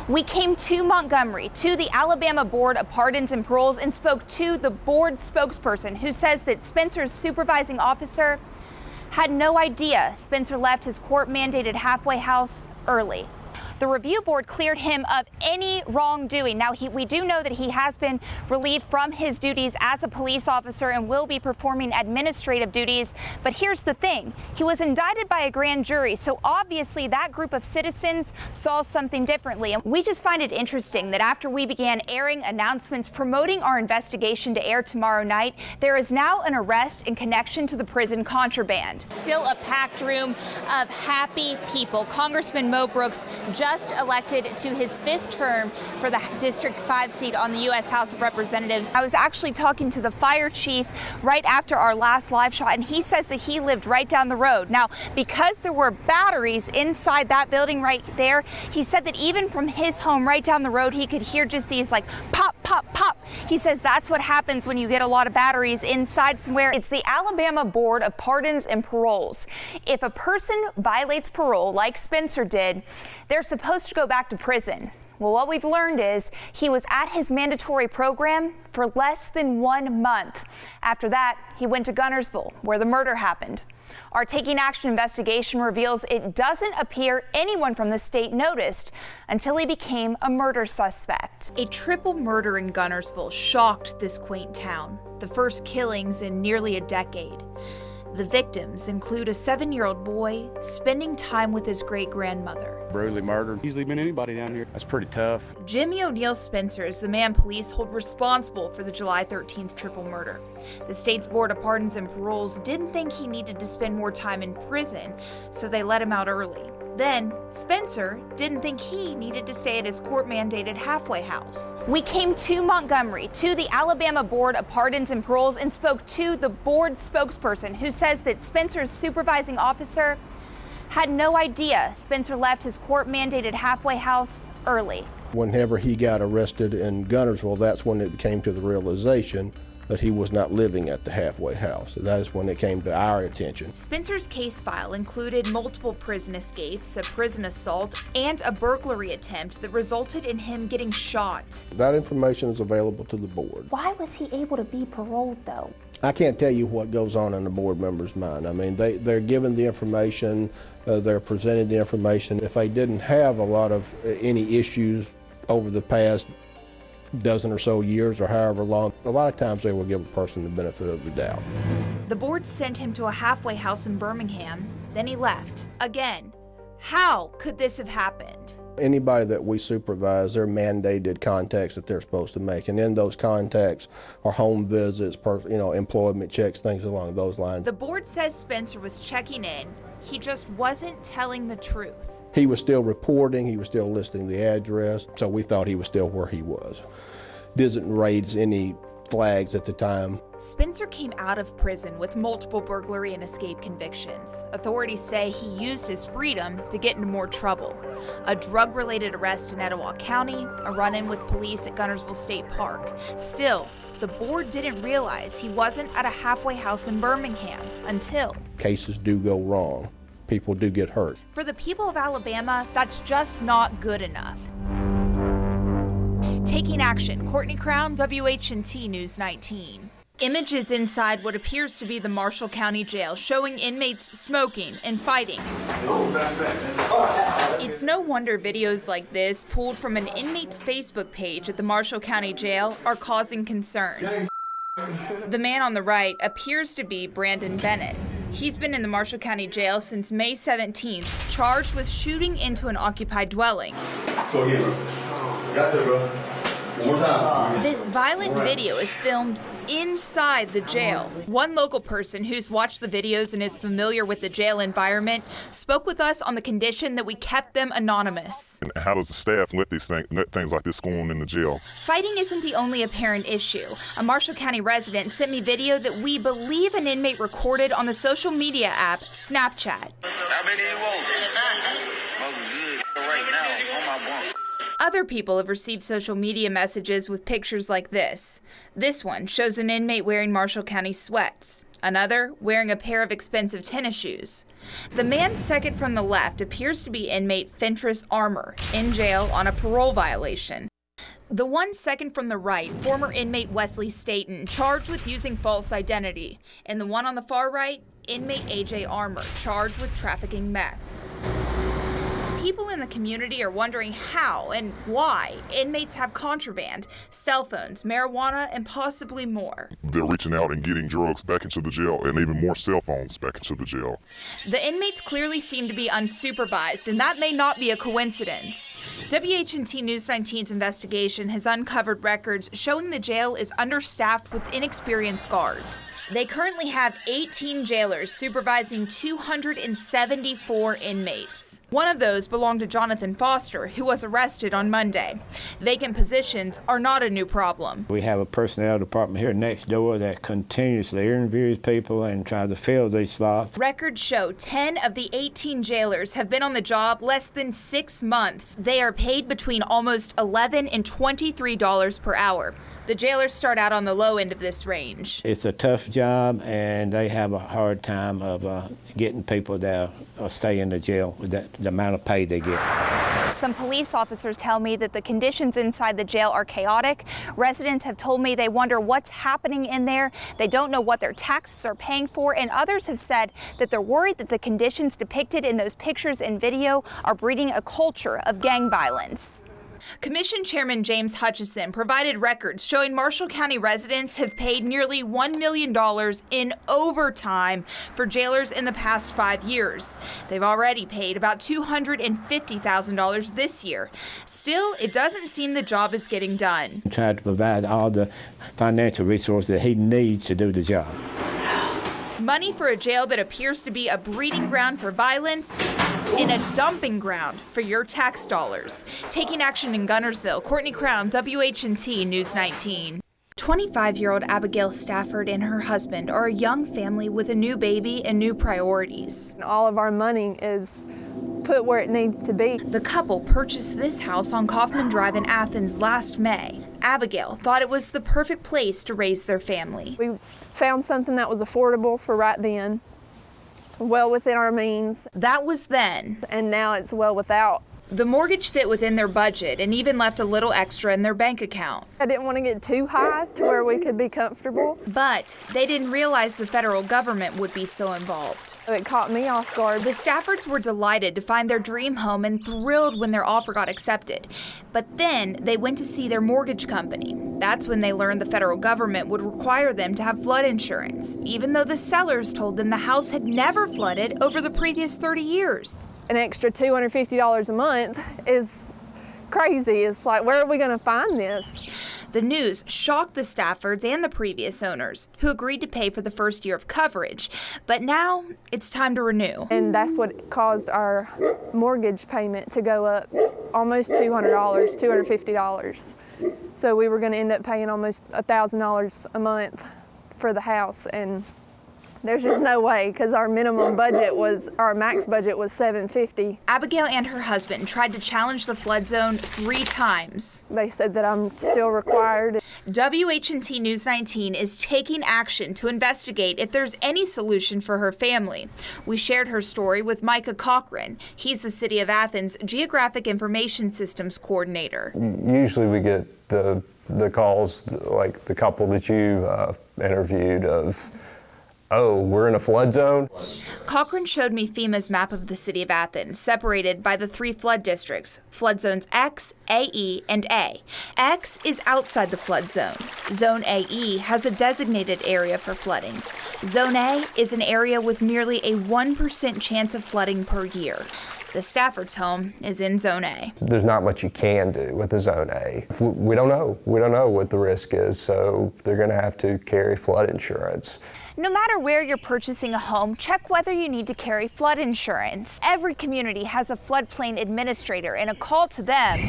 We came to Montgomery, to the Alabama Board of Pardons and Paroles, and spoke to the board spokesperson who says that Spencer's supervising officer had no idea Spencer left his court-mandated halfway house early. The review board cleared him of any wrongdoing. Now, we do know that he has been relieved from his duties as a police officer and will be performing administrative duties. But here's the thing. He was indicted by a grand jury, so obviously that group of citizens saw something differently. And we just find it interesting that after we began airing announcements promoting our investigation to air tomorrow night, there is now an arrest in connection to the prison contraband. Still a packed room of happy people. Congressman Mo Brooks just elected to his 5th term for the District 5 seat on the U.S. House of Representatives. I was actually talking to the fire chief right after our last live shot, and he says that he lived right down the road. Now, because there were batteries inside that building right there, he said that even from his home right down the road, he could hear just these like pop, pop, pop. He says that's what happens when you get a lot of batteries inside somewhere. It's the Alabama Board of Pardons and Paroles. If a person violates parole like Spencer did, they're supposed to go back to prison. Well, what we've learned is he was at his mandatory program for less than 1 month. After that, he went to Guntersville, where the murder happened. Our Taking Action investigation reveals it doesn't appear anyone from the state noticed until he became a murder suspect. A triple murder in Guntersville shocked this quaint town, the first killings in nearly a decade. The victims include a 7-year-old boy spending time with his great-grandmother. Brutally murdered. Easily been anybody down here. That's pretty tough. Jimmy O'Neill Spencer is the man police hold responsible for the July 13th triple murder. The state's Board of Pardons and Paroles didn't think he needed to spend more time in prison, so they let him out early. Then, Spencer didn't think he needed to stay at his court-mandated halfway house. We came to Montgomery, to the Alabama Board of Pardons and Paroles, and spoke to the board spokesperson who says that Spencer's supervising officer had no idea Spencer left his court-mandated halfway house early. Whenever he got arrested in Guntersville, that's when it came to the realization that he was not living at the halfway house. That is when it came to our attention. Spencer's case file included multiple prison escapes, a prison assault, and a burglary attempt that resulted in him getting shot. That information is available to the board. Why was he able to be paroled, though? I can't tell you what goes on in the board member's mind. I mean, they're given the information, they're presented the information. If they didn't have a lot of any issues over the past dozen or so years or however long, a lot of times they will give a person the benefit of the doubt. The board sent him to a halfway house in Birmingham, then he left. Again, how could this have happened? Anybody that we supervise, they're mandated contacts that they're supposed to make, and in those contacts are home visits, employment checks, things along those lines. The board says Spencer was checking in. He just wasn't telling the truth. He was still reporting, he was still listing the address, so we thought he was still where he was. Didn't raise any flags at the time. Spencer came out of prison with multiple burglary and escape convictions. Authorities say he used his freedom to get into more trouble. A drug-related arrest in Etowah County, a run-in with police at Guntersville State Park. Still, the board didn't realize he wasn't at a halfway house in Birmingham until cases do go wrong. People do get hurt. For the people of Alabama, that's just not good enough. Taking Action, Courtney Crown, WHNT News 19. Images inside what appears to be the Marshall County Jail showing inmates smoking and fighting. It's no wonder videos like this, pulled from an inmate's Facebook page at the Marshall County Jail, are causing concern. The man on the right appears to be Brandon Bennett. He's been in the Marshall County Jail since May 17th, charged with shooting into an occupied dwelling. Go here, bro. Got it, bro. One more time. This violent video is filmed inside the jail. One local person who's watched the videos and is familiar with the jail environment spoke with us on the condition that we kept them anonymous. How does the staff let things like this go on in the jail? Fighting isn't the only apparent issue. A Marshall County resident sent me video that we believe an inmate recorded on the social media app Snapchat. How many you want? Smoking good right now on my bunk. Other people have received social media messages with pictures like this. This one shows an inmate wearing Marshall County sweats. Another wearing a pair of expensive tennis shoes. The man second from the left appears to be inmate Fentress Armour, in jail on a parole violation. The one second from the right, former inmate Wesley Staten, charged with using false identity. And the one on the far right, inmate AJ Armour, charged with trafficking meth. People in the community are wondering how and why inmates have contraband, cell phones, marijuana, and possibly more. They're reaching out and getting drugs back into the jail and even more cell phones back into the jail. The inmates clearly seem to be unsupervised, and that may not be a coincidence. WHNT News 19's investigation has uncovered records showing the jail is understaffed with inexperienced guards. They currently have 18 jailers supervising 274 inmates. One of those belonged to Jonathan Foster, who was arrested on Monday. Vacant positions are not a new problem. We have a personnel department here next door that continuously interviews people and tries to fill these slots. Records show 10 of the 18 jailers have been on the job less than 6 months. They are paid between almost $11 and $23 per hour. The jailers start out on the low end of this range. It's a tough job, and they have a hard time of getting people that stay in the jail with the amount of pay they get. Some police officers tell me that the conditions inside the jail are chaotic. Residents have told me they wonder what's happening in there. They don't know what their taxes are paying for, and others have said that they're worried that the conditions depicted in those pictures and video are breeding a culture of gang violence. Commission Chairman James Hutchison provided records showing Marshall County residents have paid nearly $1 million in overtime for jailers in the past 5 years. They've already paid about $250,000 this year. Still, it doesn't seem the job is getting done. Tried to provide all the financial resources that he needs to do the job. Money for a jail that appears to be a breeding ground for violence and a dumping ground for your tax dollars. Taking action in Gunnersville, Courtney Crown, WHNT News 19. 25-year-old Abigail Stafford and her husband are a young family with a new baby and new priorities. All of our money is put where it needs to be. The couple purchased this house on Kaufman Drive in Athens last May. Abigail thought it was the perfect place to raise their family. We found something that was affordable for right then, well within our means. That was then. And now it's well without. The mortgage fit within their budget and even left a little extra in their bank account. I didn't want to get too high to where we could be comfortable. But they didn't realize the federal government would be so involved. It caught me off guard. The Staffords were delighted to find their dream home and thrilled when their offer got accepted. But then they went to see their mortgage company. That's when they learned the federal government would require them to have flood insurance, even though the sellers told them the house had never flooded over the previous 30 years. An extra $250 a month is crazy. It's like, where are we going to find this? The news shocked the Staffords and the previous owners, who agreed to pay for the first year of coverage. But now it's time to renew. And that's what caused our mortgage payment to go up almost $200, $250. So we were going to end up paying almost $1,000 a month for the house, and there's just no way, because our minimum budget was, our max budget was $750. Abigail and her husband tried to challenge the flood zone 3 times. They said that I'm still required. WHNT News 19 is taking action to investigate if there's any solution for her family. We shared her story with Micah Cochran. He's the City of Athens Geographic Information Systems Coordinator. Usually we get the calls, like the couple that you interviewed, of, oh, we're in a flood zone? Cochran showed me FEMA's map of the City of Athens, separated by the 3 flood districts, flood zones X, AE, and A. X is outside the flood zone. Zone AE has a designated area for flooding. Zone A is an area with nearly a 1% chance of flooding per year. The Stafford's home is in Zone A. There's not much you can do with the Zone A. We don't know. We don't know what the risk is, so they're going to have to carry flood insurance. No matter where you're purchasing a home, check whether you need to carry flood insurance. Every community has a floodplain administrator, and a call to them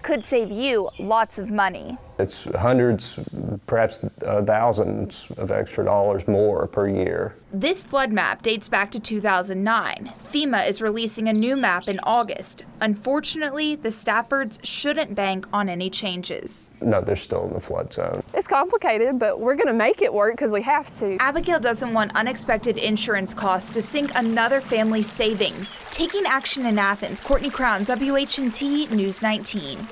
could save you lots of money. It's hundreds, perhaps thousands of extra dollars more per year. This flood map dates back to 2009. FEMA is releasing a new map in August. Unfortunately, the Staffords shouldn't bank on any changes. No, they're still in the flood zone. It's complicated, but we're going to make it work because we have to. Abigail doesn't want unexpected insurance costs to sink another family's savings. Taking action in Athens, Courtney Crown, WHNT News 19.